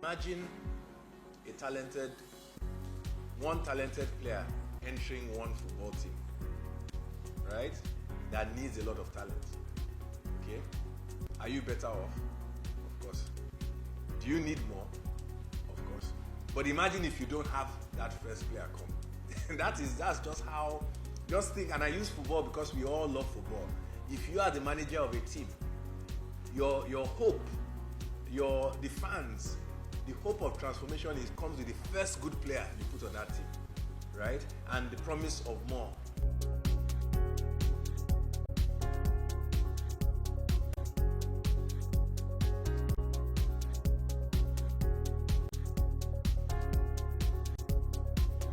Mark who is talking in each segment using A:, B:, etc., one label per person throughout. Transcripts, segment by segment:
A: Imagine one talented player entering one football team, right? That needs a lot of talent. Okay? Are you better off? Of course. Do you need more? Of course. But imagine if you don't have that first player come. That's just how. Just think, and I use football because we all love football. If you are the manager of a team, your hope, the fans, the hope of transformation comes with the first good player you put on that team, right? And the promise of more.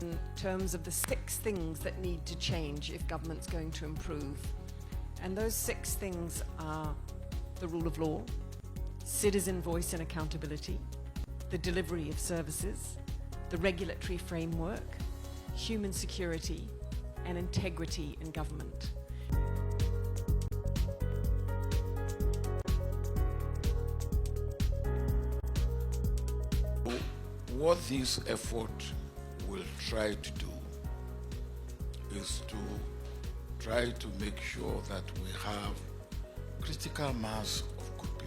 B: In terms of the 6 things that need to change if government's going to improve. And those 6 things are the rule of law, citizen voice and accountability, the delivery of services, the regulatory framework, human security, and integrity in government.
C: What this effort will try to do is to try to make sure that we have critical mass of good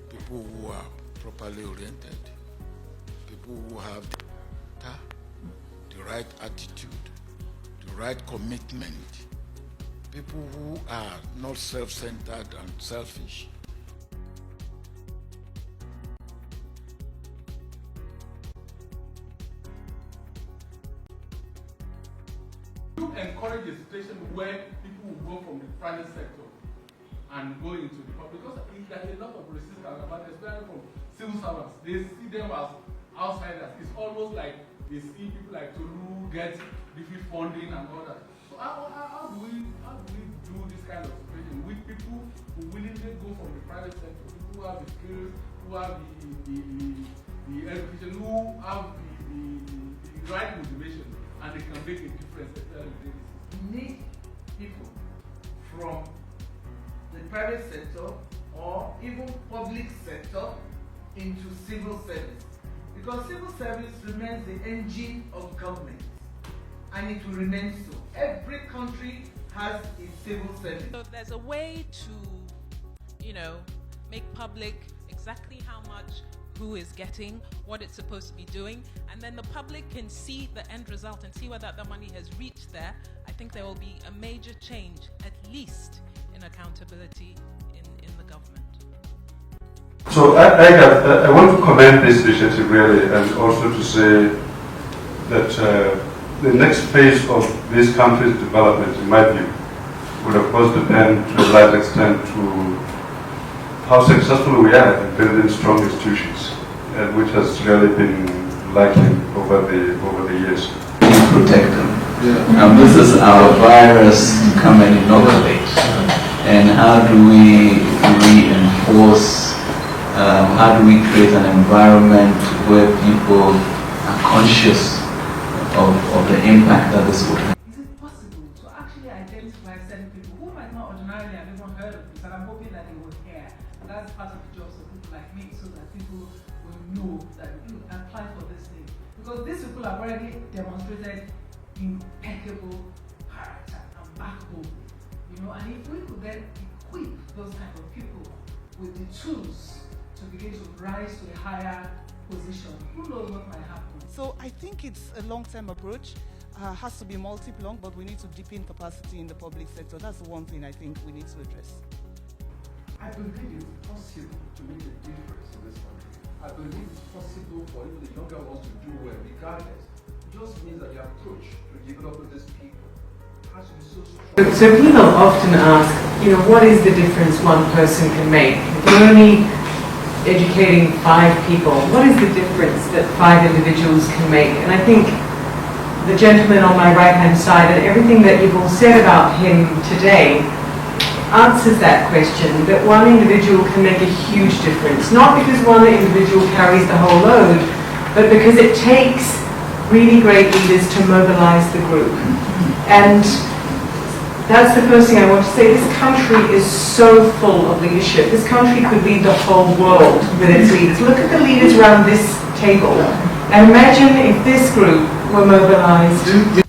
C: people who are properly oriented, people who have the right attitude, the right commitment, people who are not self-centered and selfish.
D: You encourage a situation where people will go from the private sector and go into the public, because there's a lot of resistance about it, especially from civil servants. They see them as outsiders. It's almost like they see people like Tolu get different funding and all that. So how do we do this kind of situation with people who willingly go from the private sector, people who have the skills, who have the education, who have the right motivation, and they can make a difference.
E: We need people from the private sector or even public sector into civil service, because civil service remains the engine of government, and it will remain so. Every country has its civil service.
F: So there's a way to, make public exactly how much who is getting, what it's supposed to be doing, and then the public can see the end result and see whether the money has reached there. I think there will be a major change, at least in accountability in the government.
G: So I want to commend this initiative really, and also to say that the next phase of this country's development, in my view, would of course depend to a large extent to how successful we are in building strong institutions, which has really been lacking over the years.
H: Protect them. Yeah. This is our virus to come and inoculate. And how do we reinforce, how do we create an environment where people are conscious of the impact that this would have?
E: Is it possible to actually identify certain people who might not ordinarily have even heard of this, and I'm hoping that they will hear. And that's part of the jobs of people like me, so that people will know that you apply for this thing. Because these people have already demonstrated impeccable character and backbone. And if we could then equip those type of people with the tools to begin to rise to a higher position, who knows what might happen.
I: So I think it's a long-term approach. Has to be multi-pronged, but we need to deepen capacity in the public sector. That's the one thing I think we need to address.
J: I believe it's possible to make a difference in this country. I believe it's possible for even the younger ones to do well, regardless. It just means that the approach to developing these people has to be so strong.
K: So people often ask, what is the difference one person can make? If you're only educating 5 people, what is the difference that 5 individuals can make? And I think the gentleman on my right-hand side and everything that you've all said about him today answers that question, that one individual can make a huge difference. Not because one individual carries the whole load, but because it takes really great leaders to mobilize the group. And That's the first thing I want to say. This country is so full of leadership. This country could lead the whole world with its leaders. Look at the leaders around this table. And imagine if this group were mobilized